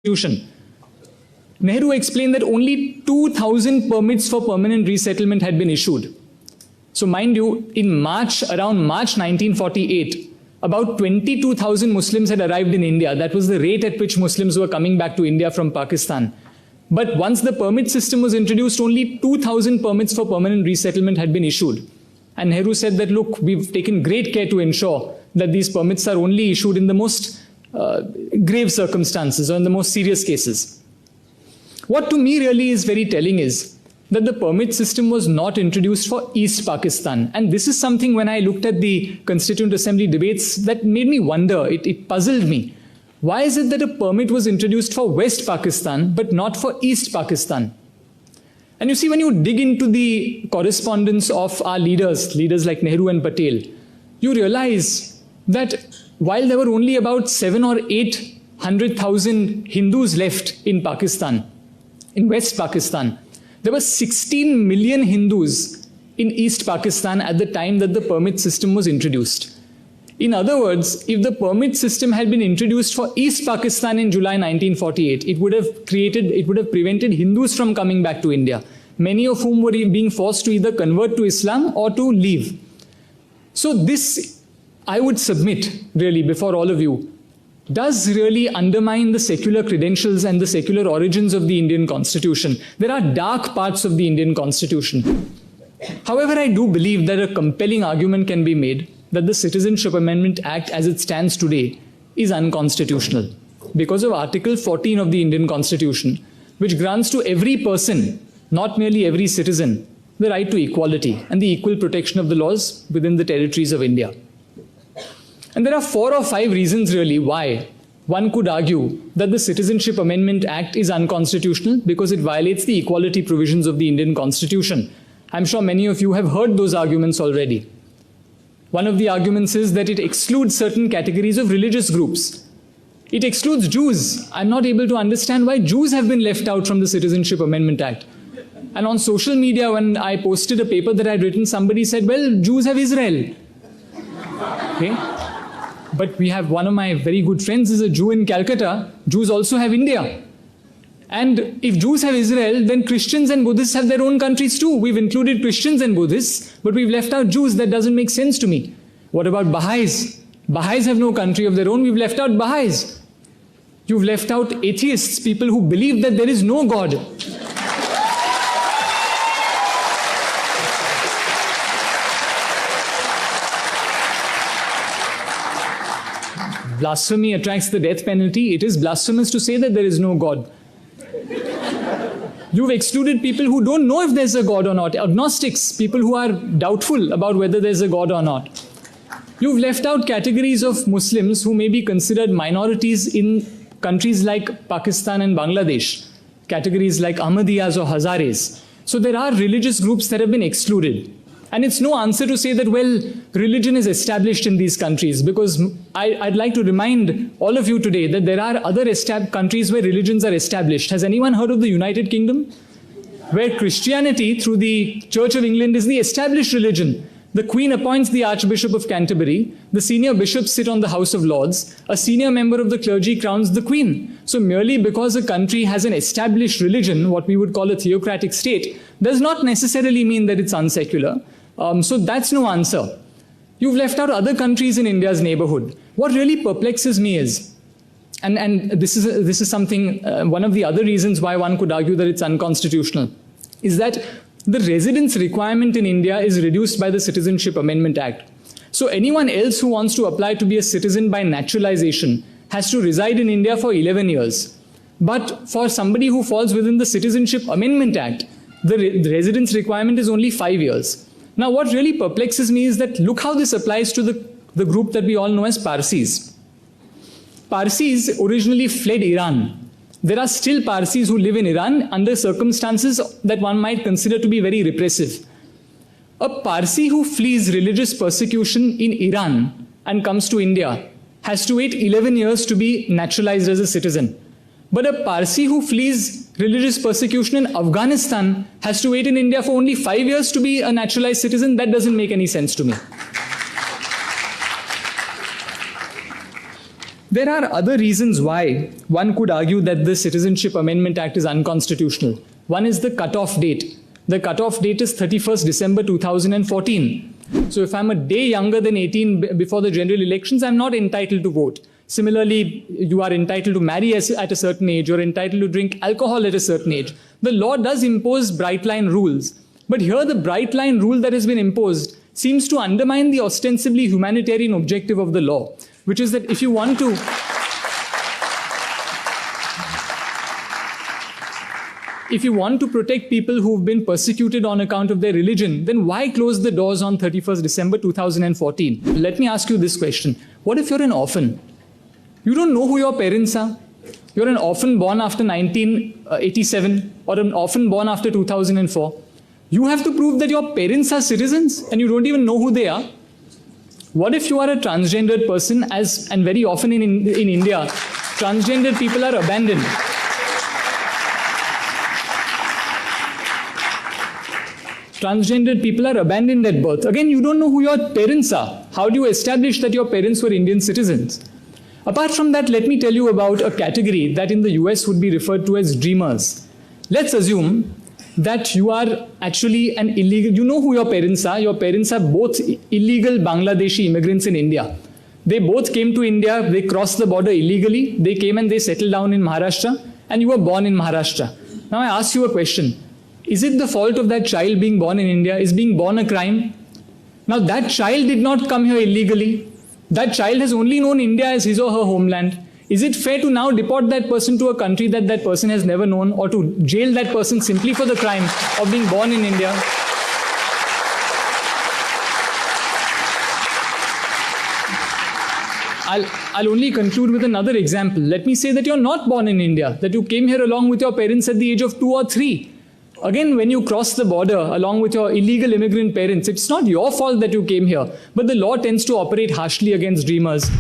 Constitution. Nehru explained that only 2,000 permits for permanent resettlement had been issued. So mind you, in March, around March 1948, about 22,000 Muslims had arrived in India. That was the rate at which Muslims were coming back to India from Pakistan. But once the permit system was introduced, only 2,000 permits for permanent resettlement had been issued. And Nehru said that, look, we've taken great care to ensure that these permits are only issued in the most grave circumstances or in the most serious cases. What to me really is very telling is that the permit system was not introduced for East Pakistan. And this is something, when I looked at the Constituent Assembly debates, that made me wonder, it puzzled me. Why is it that a permit was introduced for West Pakistan but not for East Pakistan? And you see, when you dig into the correspondence of our leaders like Nehru and Patel, you realize that while there were only about 7 or 800,000 Hindus left in Pakistan, in West Pakistan, there were 16 million Hindus in East Pakistan at the time that the permit system was introduced. In other words, if the permit system had been introduced for East Pakistan in July 1948, it would have prevented Hindus from coming back to India, many of whom were being forced to either convert to Islam or to leave. So this, I would submit really before all of you, does really undermine the secular credentials and the secular origins of the Indian Constitution. There are dark parts of the Indian Constitution. However, I do believe that a compelling argument can be made that the Citizenship Amendment Act as it stands today is unconstitutional because of Article 14 of the Indian Constitution, which grants to every person, not merely every citizen, the right to equality and the equal protection of the laws within the territories of India. And there are 4 or 5 reasons really why one could argue that the Citizenship Amendment Act is unconstitutional, because it violates the equality provisions of the Indian Constitution. I'm sure many of you have heard those arguments already. One of the arguments is that it excludes certain categories of religious groups. It excludes Jews. I'm not able to understand why Jews have been left out from the Citizenship Amendment Act. And on social media, when I posted a paper that I'd written, somebody said, well, Jews have Israel. Okay? But we have one of my very good friends is a Jew in Calcutta. Jews also have India. And if Jews have Israel, then Christians and Buddhists have their own countries too. We've included Christians and Buddhists, but we've left out Jews. That doesn't make sense to me. What about Baha'is? Baha'is have no country of their own. We've left out Baha'is. You've left out atheists, people who believe that there is no God. Blasphemy attracts the death penalty. It is blasphemous to say that there is no God. You've excluded people who don't know if there's a God or not, agnostics, people who are doubtful about whether there's a God or not. You've left out categories of Muslims who may be considered minorities in countries like Pakistan and Bangladesh, categories like Ahmadiyas or Hazares. So there are religious groups that have been excluded. And it's no answer to say that, well, religion is established in these countries, because I'd like to remind all of you today that there are other countries where religions are established. Has anyone heard of the United Kingdom? Where Christianity, through the Church of England, is the established religion. The Queen appoints the Archbishop of Canterbury. The senior bishops sit on the House of Lords. A senior member of the clergy crowns the Queen. So merely because a country has an established religion, what we would call a theocratic state, does not necessarily mean that it's unsecular. So that's no answer. You've left out other countries in India's neighborhood. What really perplexes me is, and this is something, one of the other reasons why one could argue that it's unconstitutional, is that the residence requirement in India is reduced by the Citizenship Amendment Act. So anyone else who wants to apply to be a citizen by naturalization has to reside in India for 11 years. But for somebody who falls within the Citizenship Amendment Act, the residence requirement is only 5 years. Now, what really perplexes me is that look how this applies to the group that we all know as Parsis. Parsis originally fled Iran. There are still Parsis who live in Iran under circumstances that one might consider to be very repressive. A Parsi who flees religious persecution in Iran and comes to India has to wait 11 years to be naturalized as a citizen. But a Parsi who flees religious persecution in Afghanistan has to wait in India for only 5 years to be a naturalized citizen. That doesn't make any sense to me. There are other reasons why one could argue that the Citizenship Amendment Act is unconstitutional. One is the cutoff date. The cutoff date is 31st December 2014. So if I'm a day younger than 18 before the general elections, I'm not entitled to vote. Similarly, you are entitled to marry at a certain age, you're entitled to drink alcohol at a certain age. The law does impose bright line rules. But here the bright line rule that has been imposed seems to undermine the ostensibly humanitarian objective of the law, which is that if you want to protect people who've been persecuted on account of their religion, then why close the doors on 31st December 2014? Let me ask you this question. What if you're an orphan? You don't know who your parents are. You're an orphan born after 1987 or an orphan born after 2004. You have to prove that your parents are citizens and you don't even know who they are. What if you are a transgendered person, and very often in India, transgendered people are abandoned. Transgendered people are abandoned at birth. Again, you don't know who your parents are. How do you establish that your parents were Indian citizens? Apart from that, let me tell you about a category that in the US would be referred to as dreamers. Let's assume that you are actually an illegal, you know who your parents are. Your parents are both illegal Bangladeshi immigrants in India. They both came to India, they crossed the border illegally, they came and they settled down in Maharashtra, and you were born in Maharashtra. Now I ask you a question. Is it the fault of that child being born in India? Is being born a crime? Now that child did not come here illegally. That child has only known India as his or her homeland. Is it fair to now deport that person to a country that that person has never known, or to jail that person simply for the crime of being born in India? I'll only conclude with another example. Let me say that you're not born in India, that you came here along with your parents at the age of 2 or 3. Again, when you cross the border along with your illegal immigrant parents, it's not your fault that you came here, but the law tends to operate harshly against dreamers.